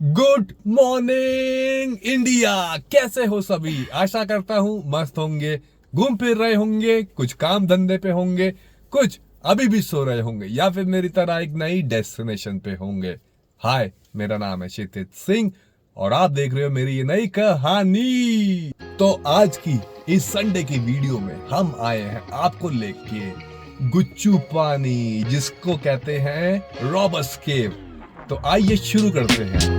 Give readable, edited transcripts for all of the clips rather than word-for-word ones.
Good morning India. कैसे हो सभी? आशा करता हूँ मस्त होंगे, घूम फिर रहे होंगे, कुछ काम धंधे पे होंगे, कुछ अभी भी सो रहे होंगे या फिर मेरी तरह एक नई डेस्टिनेशन पे होंगे। हाय, मेरा नाम है क्षितिज सिंह और आप देख रहे हो मेरी ये नई कहानी। तो आज की इस संडे की वीडियो में हम आए हैं आपको लेके गुच्चू पानी, जिसको कहते हैं रॉबर्स केव। तो आइए शुरू करते हैं।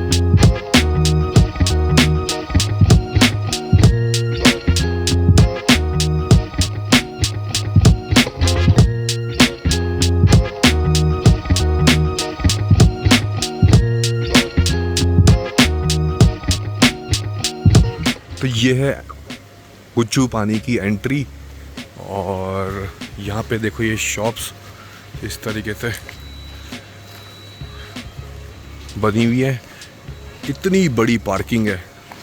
तो ये है गुच्चू पानी की एंट्री और यहाँ पे देखो ये शॉप्स इस तरीके से बनी हुई है। इतनी बड़ी पार्किंग है।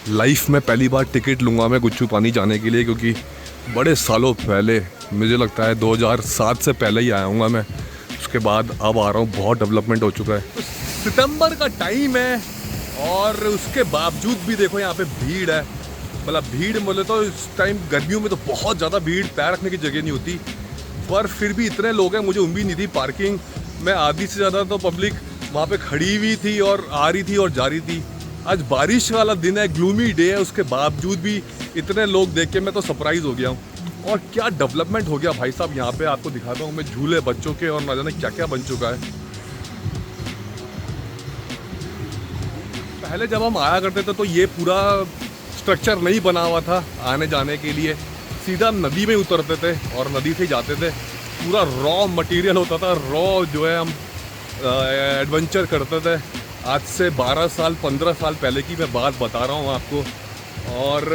लाइफ में पहली बार टिकट लूँगा मैं गुच्चू पानी जाने के लिए, क्योंकि बड़े सालों पहले, मुझे लगता है 2007 से पहले ही आया हूँ मैं। उसके बाद अब आ रहा हूँ, बहुत डेवलपमेंट हो चुका है। तो सितंबर का टाइम है और उसके बावजूद भी देखो यहाँ पे भीड़ है। मतलब भीड़ बोले तो इस टाइम गर्मियों में तो बहुत ज़्यादा भीड़, पैर रखने की जगह नहीं होती, पर फिर भी इतने लोग हैं, मुझे उम्मीद नहीं थी। पार्किंग में आधी से ज़्यादा तो पब्लिक वहाँ पे खड़ी हुई थी और आ रही थी और जा रही थी। आज बारिश वाला दिन है, ग्लूमी डे है, उसके बावजूद भी इतने लोग देख के मैं तो सरप्राइज हो गया हूँ। और क्या डेवलपमेंट हो गया भाई साहब यहाँ पे, आपको दिखाता हूँ मैं। झूले बच्चों के और ना जाने क्या क्या बन चुका है। पहले जब हम आया करते थे तो ये पूरा स्ट्रक्चर नहीं बना हुआ था आने जाने के लिए, सीधा नदी में उतरते थे और नदी से जाते थे। पूरा रॉ मटेरियल होता था, रॉ जो है हम एडवेंचर करते थे। आज से 12 साल 15 साल पहले की मैं बात बता रहा हूँ आपको। और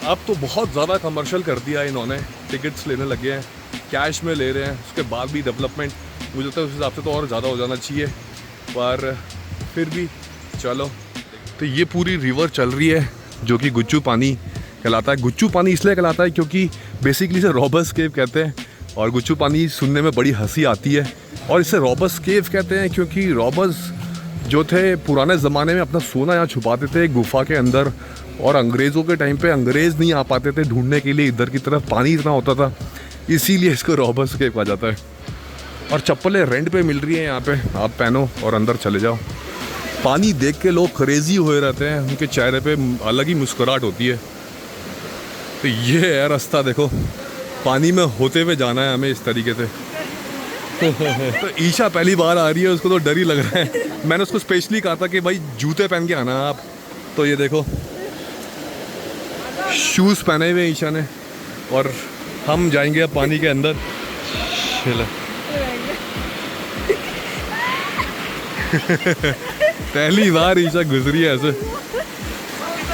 अब तो बहुत ज़्यादा कमर्शियल कर दिया इन्होंने, टिकट्स लेने लगे हैं, कैश में ले रहे हैं। उसके बाद भी डेवलपमेंट मुझे तो उस हिसाब से तो और ज़्यादा हो जाना चाहिए, पर फिर भी चलो। तो ये पूरी रिवर चल रही है जो कि गुच्चू पानी कहलाता है। गुच्चू पानी इसलिए कहलाता है क्योंकि बेसिकली इसे रॉबर्स केव कहते हैं, और गुच्चू पानी सुनने में बड़ी हंसी आती है। और इसे रॉबर्स केव कहते हैं क्योंकि रॉबर्स जो थे पुराने ज़माने में अपना सोना यहाँ छुपाते थे गुफा के अंदर, और अंग्रेज़ों के टाइम पे अंग्रेज़ नहीं आ पाते थे ढूंढने के लिए इधर की तरफ, पानी इतना होता था, इसीलिए इसको रॉबर्स केव कहा जाता है। और चप्पलें रेंट पे मिल रही हैं यहाँ पे, आप पहनो और अंदर चले जाओ। पानी देख के लोग क्रेजी हुए रहते हैं, उनके चेहरे पे अलग ही मुस्कुराहट होती है। तो ये है रास्ता, देखो पानी में होते हुए जाना है हमें इस तरीके से। तो ईशा पहली बार आ रही है, उसको तो डर ही लग रहा है। मैंने उसको स्पेशली कहा था कि भाई जूते पहन के आना आप। तो ये देखो शूज़ पहने हुए ईशा ने, और हम जाएंगे अब पानी के अंदर। पहली बार ईशा गुजरी है ऐसे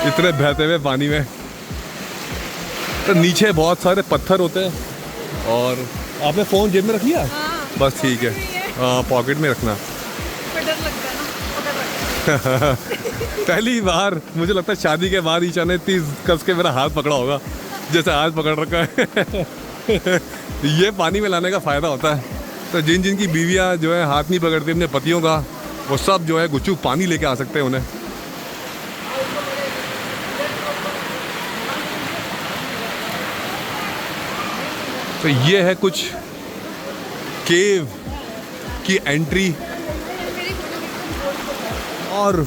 इतने बहते हुए पानी में। तो नीचे बहुत सारे पत्थर होते हैं। और आपने फ़ोन जेब में रख लिया? बस ठीक है, हाँ पॉकेट में रखना। पहली बार मुझे लगता है शादी के बाद ईशा ने 30 कस के मेरा हाथ पकड़ा होगा, जैसे आज पकड़ रखा है। ये पानी में लाने का फ़ायदा होता है। तो जिन जिन की बीवियाँ जो है हाथ नहीं पकड़ती अपने पतियों का, वो सब जो है गुच्चू पानी लेके आ सकते हैं उन्हें। तो ये है कुछ केव की एंट्री, और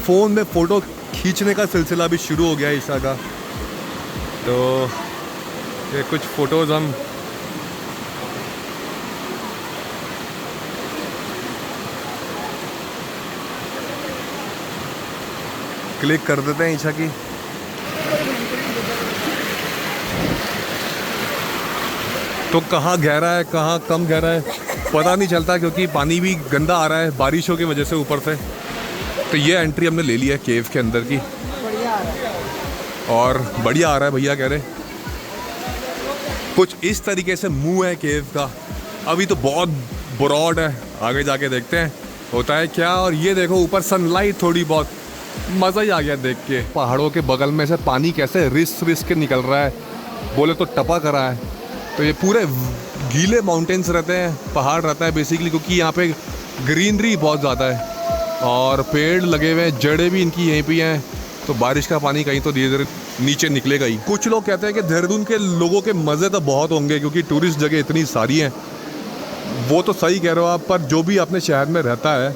फ़ोन में फ़ोटो खींचने का सिलसिला भी शुरू हो गया है ईशा का। तो ये कुछ फ़ोटोज़ हम क्लिक कर देते हैं ईशा की। तो कहाँ गहरा है कहाँ कम गहरा है पता नहीं चलता, क्योंकि पानी भी गंदा आ रहा है बारिशों की वजह से ऊपर से। तो ये एंट्री हमने ले ली है केव के अंदर की, और बढ़िया आ रहा है भैया कह रहे। कुछ इस तरीके से मुंह है केव का। अभी तो बहुत ब्रॉड है, आगे जाके देखते हैं होता है क्या। और ये देखो ऊपर सनलाइट थोड़ी बहुत, मज़ा ही आ गया देख के। पहाड़ों के बगल में से पानी कैसे रिस के निकल रहा है, बोले तो टपक रहा है। तो ये पूरे गीले माउंटेन्स रहते हैं, पहाड़ रहता है बेसिकली, क्योंकि यहाँ पे ग्रीनरी बहुत ज़्यादा है। और पेड़ लगे हुए हैं, जड़ें भी इनकी यहीं पे हैं, तो बारिश का पानी कहीं तो धीरे धीरे नीचे निकलेगा ही। कुछ लोग कहते हैं कि देहरादून के लोगों के मज़े तो बहुत होंगे क्योंकि टूरिस्ट जगह इतनी सारी हैं। वो तो सही कह रहे हो आप, पर जो भी अपने शहर में रहता है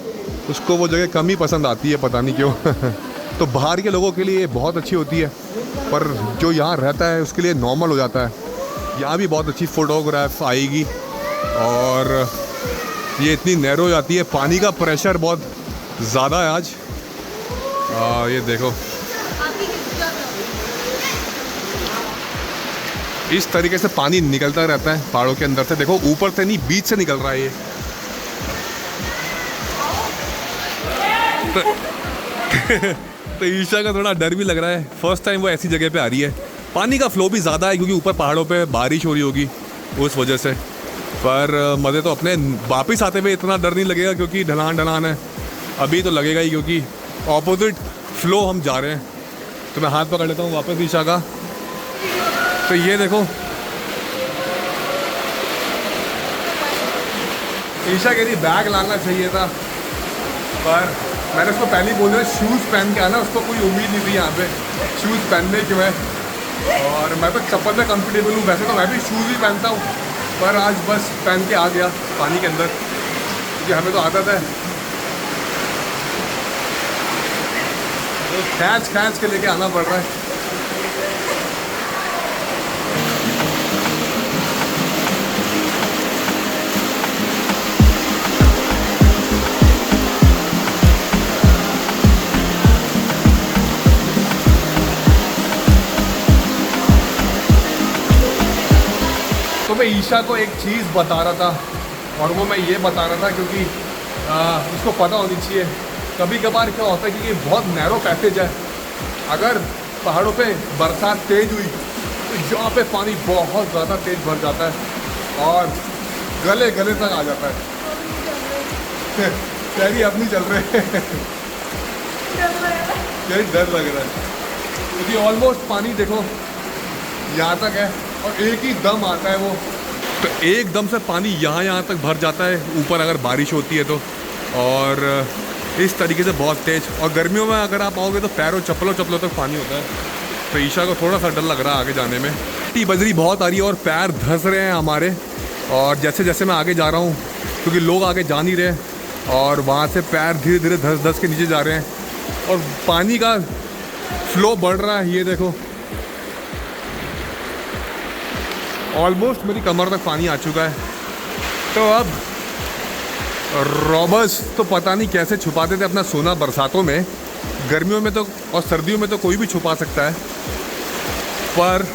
उसको वो जगह कम ही पसंद आती है, पता नहीं क्यों। तो बाहर के लोगों के लिए बहुत अच्छी होती है, पर जो यहाँ रहता है उसके लिए नॉर्मल हो जाता है। यहाँ भी बहुत अच्छी फ़ोटोग्राफ आएगी और ये इतनी नैरो हो जाती है। पानी का प्रेशर बहुत ज़्यादा है आज। ये देखो इस तरीके से पानी निकलता रहता है पहाड़ों के अंदर से। देखो ऊपर से नहीं, बीच से निकल रहा है ये। तो ईशा का थोड़ा डर भी लग रहा है, फर्स्ट टाइम वो ऐसी जगह पे आ रही है। पानी का फ्लो भी ज़्यादा है क्योंकि ऊपर पहाड़ों पे बारिश हो रही होगी उस वजह से, पर मज़े तो अपने। वापस आते हुए इतना डर नहीं लगेगा क्योंकि ढलान है। अभी तो लगेगा ही क्योंकि ऑपोजिट फ्लो हम जा रहे हैं। तो मैं हाथ पकड़ लेता हूँ वापस ईशा का। तो ये देखो ईशा कह रही बैग लाना चाहिए था, पर मैंने उसको पहले ही बोल दिया शूज़ पहन के आना। उसको कोई उम्मीद नहीं थी यहाँ पे शूज़ पहनने की मैं, और मैं तो चप्पल में कंफर्टेबल हूँ। वैसे तो मैं भी शूज़ ही पहनता हूँ, पर आज बस पहन के आ गया पानी के अंदर क्योंकि हमें तो आदत है। तो खींच के लेके आना पड़ रहा है। तो मैं ईशा को एक चीज़ बता रहा था, और वो मैं ये बता रहा था क्योंकि उसको पता होनी चाहिए। कभी कभार क्या होता है कि ये बहुत नैरो पैसेज है, अगर पहाड़ों पे बरसात तेज़ हुई तो यहाँ पे पानी बहुत ज़्यादा तेज़ भर जाता है और गले तक आ जाता है। पैरी अब नहीं चल रहे। डर लग रहा है क्योंकि ऑलमोस्ट पानी देखो यहाँ तक है और एक ही दम आता है वो। तो एक दम से पानी यहाँ तक भर जाता है ऊपर अगर बारिश होती है तो, और इस तरीके से बहुत तेज़। और गर्मियों में अगर आप आओगे तो पैरों चप्पलों तक पानी होता है। तो ईशा को थोड़ा सा डर लग रहा है आगे जाने में। बजरी बहुत आ रही है और पैर धंस रहे हैं हमारे। और जैसे जैसे मैं आगे जा रहा हूँ क्योंकि लोग आगे जा नहीं रहे और वहाँ से पैर धीरे धीरे धस के नीचे जा रहे हैं और पानी का फ्लो बढ़ रहा है। ये देखो ऑलमोस्ट मेरी कमर तक पानी आ चुका है। तो अब रॉबर्स तो पता नहीं कैसे छुपाते थे अपना सोना बरसातों में। गर्मियों में तो और सर्दियों में तो कोई भी छुपा सकता है, पर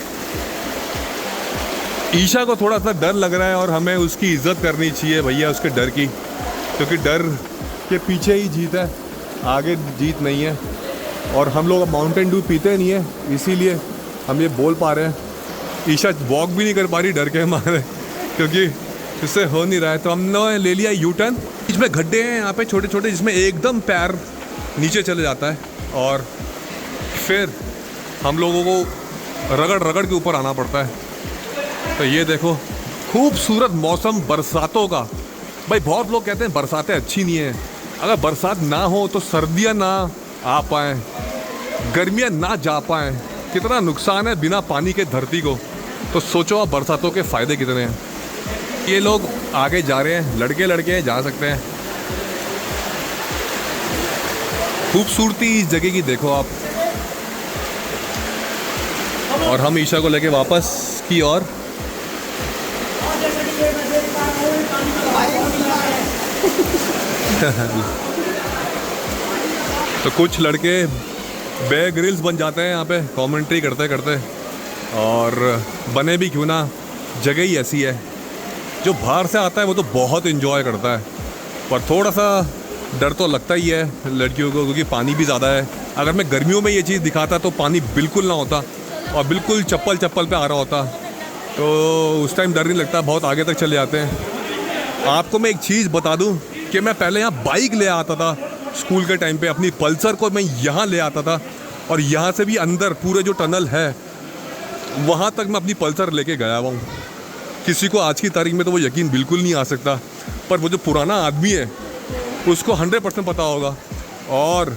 ईशा को थोड़ा सा डर लग रहा है और हमें उसकी इज्जत करनी चाहिए भैया, उसके डर की, क्योंकि डर के पीछे ही जीत है, आगे जीत नहीं है। और हम लोग माउंटेन ड्यू पीते नहीं है, इसीलिए हम ये बोल पा रहे हैं। ईशा वॉक भी नहीं कर पा रही डर के मारे क्योंकि इससे हो नहीं रहा है। तो हमने ले लिया यू टर्न। बीच में गड्ढे हैं यहाँ पे छोटे छोटे जिसमें एकदम पैर नीचे चले जाता है और फिर हम लोगों को रगड़ के ऊपर आना पड़ता है। तो ये देखो खूबसूरत मौसम बरसातों का। भाई बहुत लोग कहते हैं बरसातें अच्छी नहीं हैं, अगर बरसात ना हो तो सर्दियाँ ना आ पाएँ, गर्मियाँ ना जा पाएँ, कितना नुकसान है बिना पानी के धरती को। तो सोचो आप बरसातों के फ़ायदे कितने हैं। ये लोग आगे जा रहे हैं, लड़के जा सकते हैं। खूबसूरती इस जगह की देखो आप। और हम ईशा को लेके वापस की ओर। तो कुछ लड़के बेयर ग्रिल्स बन जाते हैं यहाँ पे कमेंट्री करते करते, और बने भी क्यों ना, जगह ही ऐसी है। जो बाहर से आता है वो तो बहुत इन्जॉय करता है, पर थोड़ा सा डर तो लगता ही है लड़कियों को क्योंकि पानी भी ज़्यादा है। अगर मैं गर्मियों में ये चीज़ दिखाता तो पानी बिल्कुल ना होता और बिल्कुल चप्पल पे आ रहा होता, तो उस टाइम डर नहीं लगता, बहुत आगे तक चले जाते हैं। आपको मैं एक चीज़ बता दूं कि मैं पहले यहाँ बाइक ले आता था स्कूल के टाइम पे, अपनी पल्सर को मैं यहाँ ले आता था और यहाँ से भी अंदर पूरे जो टनल है वहाँ तक मैं अपनी पल्सर लेके गया हुआ हूँ। किसी को आज की तारीख में तो वो यकीन बिल्कुल नहीं आ सकता, पर वो जो पुराना आदमी है उसको 100% पता होगा और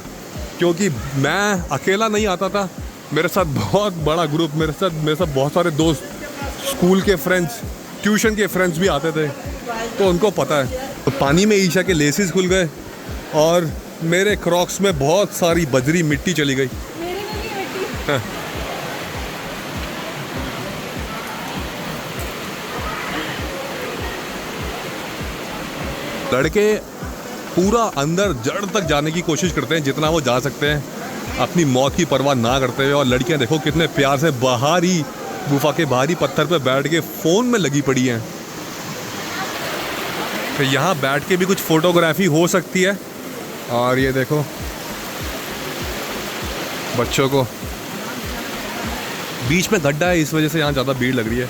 क्योंकि मैं अकेला नहीं आता था, मेरे साथ बहुत बड़ा ग्रुप, मेरे साथ बहुत सारे दोस्त, स्कूल के फ्रेंड्स, ट्यूशन के फ्रेंड्स भी आते थे, तो उनको पता है। तो पानी में ईशा के लेसेस खुल गए और मेरे क्रॉक्स में बहुत सारी बजरी मिट्टी चली गई। मेरे में भी मिट्टी। लड़के पूरा अंदर जड़ तक जाने की कोशिश करते हैं जितना वो जा सकते हैं, अपनी मौत की परवाह ना करते हुए। और लड़कियां देखो कितने प्यार से बाहर ही गुफा के बाहरी पत्थर पे बैठ के फ़ोन में लगी पड़ी हैं। तो यहाँ बैठ के भी कुछ फोटोग्राफी हो सकती है। और ये देखो बच्चों को, बीच में गड्ढा है, इस वजह से यहाँ ज़्यादा भीड़ लग रही है,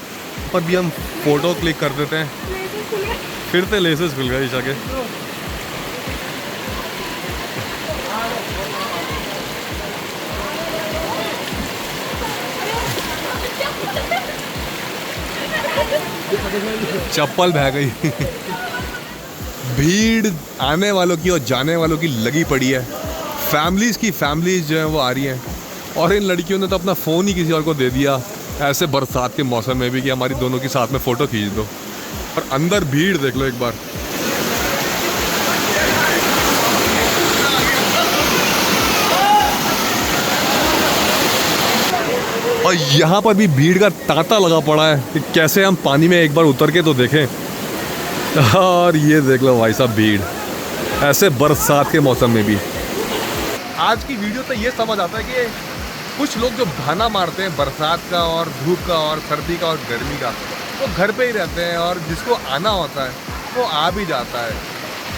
पर भी हम फ़ोटो क्लिक कर देते हैं। फिर से लेसेस खुल गए ईशा के। चप्पल बह गई। भीड़ आने वालों की और जाने वालों की लगी पड़ी है। फैमिलीज जो है वो आ रही हैं, और इन लड़कियों ने तो अपना फ़ोन ही किसी और को दे दिया ऐसे बरसात के मौसम में भी कि हमारी दोनों की साथ में फ़ोटो खींच दो। और अंदर भीड़ देख लो एक बार। और यहाँ पर भी भीड़ का तांता लगा पड़ा है कि कैसे हम पानी में एक बार उतर के तो देखें। और ये देख लो भाई साहब, भीड़ ऐसे बरसात के मौसम में भी। आज की वीडियो तो ये समझ आता है कि कुछ लोग जो बहाना मारते हैं बरसात का और धूप का और सर्दी का और गर्मी का, वो घर पे ही रहते हैं, और जिसको आना होता है वो आ भी जाता है।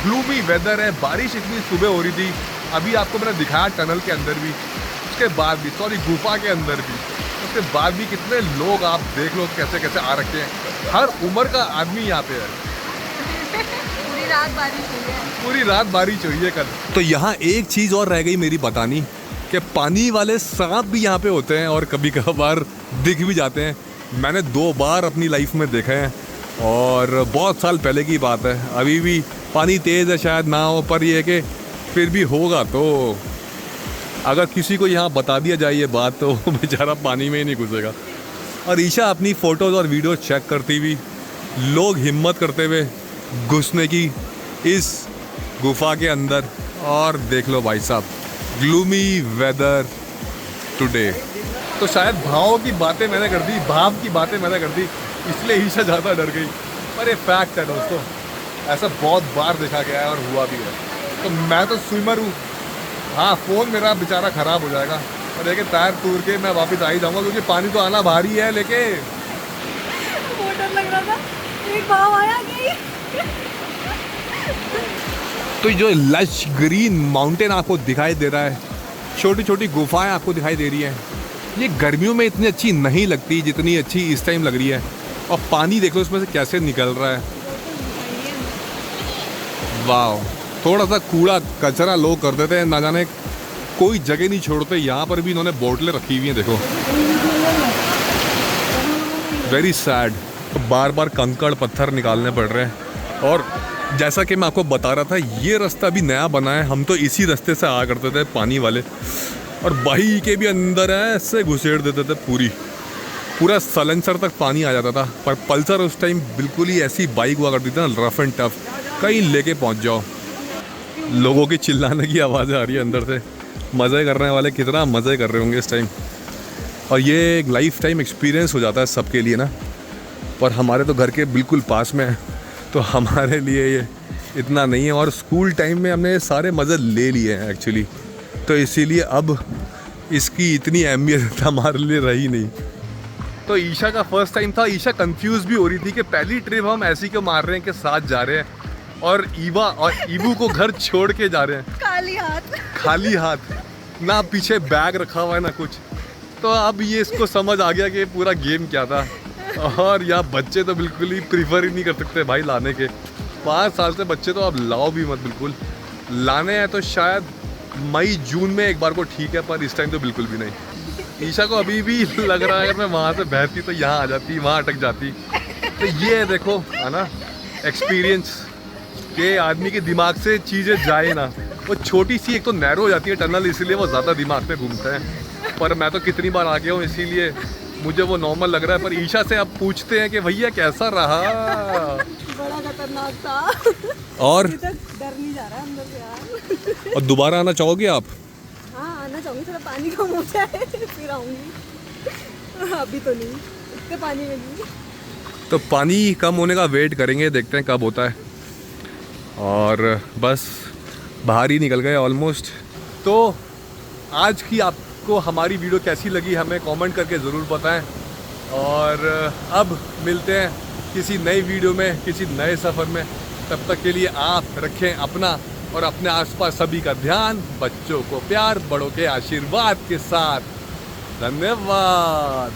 ग्लूमी वेदर है, बारिश इतनी सुबह हो रही थी, अभी आपको मैंने दिखाया टनल के अंदर भी, उसके बाद भी, सॉरी गुफा के अंदर भी, उसके बाद भी कितने लोग आप देख लो कैसे कैसे आ रखे हैं। हर उम्र का आदमी यहाँ पे है। पूरी रात बारिश हुई है। पूरी रात बारिश हुई है कल। तो यहाँ एक चीज़ और रह गई मेरी बतानी, कि पानी वाले सांप भी यहाँ पे होते हैं और कभी कभार दिख भी जाते हैं। मैंने 2 बार अपनी लाइफ में देखे हैं, और बहुत साल पहले की बात है। अभी भी पानी तेज़ है, शायद ना हो, पर ये है कि फिर भी होगा। तो अगर किसी को यहाँ बता दिया जाए ये बात, तो बेचारा पानी में ही नहीं घुसेगा। और ईशा अपनी फ़ोटोज़ और वीडियो चेक करती हुई, लोग हिम्मत करते हुए घुसने की इस गुफा के अंदर। और देख लो भाई साहब, ग्लूमी वेदर टुडे। तो शायद भाव की बातें मैंने कर दी, इसलिए ईशा ज़्यादा डर गई। पर ये फैक्ट है दोस्तों, ऐसा बहुत बार देखा गया है और हुआ भी है। तो मैं तो स्विमर हूँ, हाँ फ़ोन मेरा बेचारा ख़राब हो जाएगा, और लेकिन टायर टूर के मैं वापस आ ही जाऊँगा, क्योंकि पानी तो आना भारी है। लेके बहुत डर लग रहा था, एक भाव आया कि तो जो लश ग्रीन माउंटेन आपको दिखाई दे रहा है, छोटी छोटी गुफाएं आपको दिखाई दे रही हैं, ये गर्मियों में इतनी अच्छी नहीं लगती जितनी अच्छी इस टाइम लग रही है। और पानी देखो इसमें से कैसे निकल रहा है, वाह। थोड़ा सा कूड़ा कचरा लोग कर देते हैं, ना जाने कोई जगह नहीं छोड़ते। यहाँ पर भी इन्होंने बोतलें रखी हुई हैं, देखो, वेरी सैड। तो बार बार कंकड़ पत्थर निकालने पड़ रहे हैं। और जैसा कि मैं आपको बता रहा था, ये रास्ता भी नया बना है, हम तो इसी रास्ते से आया करते थे पानी वाले, और बाई के भी अंदर ऐसे घुसेड़ देते थे, पूरा सलेंसर तक पानी आ जाता था। पर पल्सर उस टाइम बिल्कुल ही ऐसी बाइक हुआ करती थी ना, रफ एंड टफ, कहीं लेके पहुंच जाओ। लोगों की चिल्लाने की आवाज़ें आ रही है अंदर से, मज़े करने वाले कितना मज़े कर रहे होंगे इस टाइम। और ये एक लाइफ टाइम एक्सपीरियंस हो जाता है सबके लिए ना, पर हमारे तो घर के बिल्कुल पास में है, तो हमारे लिए ये इतना नहीं है। और स्कूल टाइम में हमने सारे मज़े ले लिए हैं एक्चुअली, तो इसीलिए अब इसकी इतनी अहमियत हमारे लिए रही नहीं। तो ईशा का फर्स्ट टाइम था, ईशा कंफ्यूज भी हो रही थी कि पहली ट्रिप हम ऐसी क्यों मार रहे हैं कि साथ जा रहे हैं, और ईवा और ईबू को घर छोड़ के जा रहे हैं खाली हाथ, ना पीछे बैग रखा हुआ है ना कुछ। तो अब ये इसको समझ आ गया कि पूरा गेम क्या था। और यहाँ बच्चे तो बिल्कुल ही प्रीफर ही नहीं कर सकते भाई लाने के। 5 साल से बच्चे तो अब लाओ भी मत, बिल्कुल। लाने हैं तो शायद मई जून में एक बार को ठीक है, पर इस टाइम तो बिल्कुल भी नहीं। ईशा को अभी भी लग रहा है अगर मैं वहाँ से बहती तो यहाँ आ जाती, वहाँ अटक जाती। तो ये देखो है ना एक्सपीरियंस, के आदमी के दिमाग से चीज़ें जाए ना। वो छोटी सी एक तो नैरो हो जाती है टनल, इसीलिए वो ज़्यादा दिमाग पे घूमते हैं। पर मैं तो कितनी बार आ गया हूँ, इसीलिए मुझे वो नॉर्मल लग रहा है। पर ईशा से अब पूछते हैं कि भैया कैसा रहा। बड़ा खतरनाक था। और अभी तक डर नहीं जा रहा है अंदर से यार। और दोबारा आना चाहोगे आप? हाँ आना चाहूँगी, थोड़ा पानी कम हो जाए फिर आऊँगी। अभी तो नहीं, इतने पानी में नहीं। तो पानी कम होने का वेट करेंगे, देखते हैं कब होता है। और बस बाहर ही निकल गए ऑलमोस्ट। तो आज की आपको हमारी वीडियो कैसी लगी हमें कमेंट करके ज़रूर बताएं। और अब मिलते हैं किसी नई वीडियो में, किसी नए सफ़र में। तब तक के लिए आप रखें अपना और अपने आसपास सभी का ध्यान, बच्चों को प्यार, बड़ों के आशीर्वाद के साथ। धन्यवाद।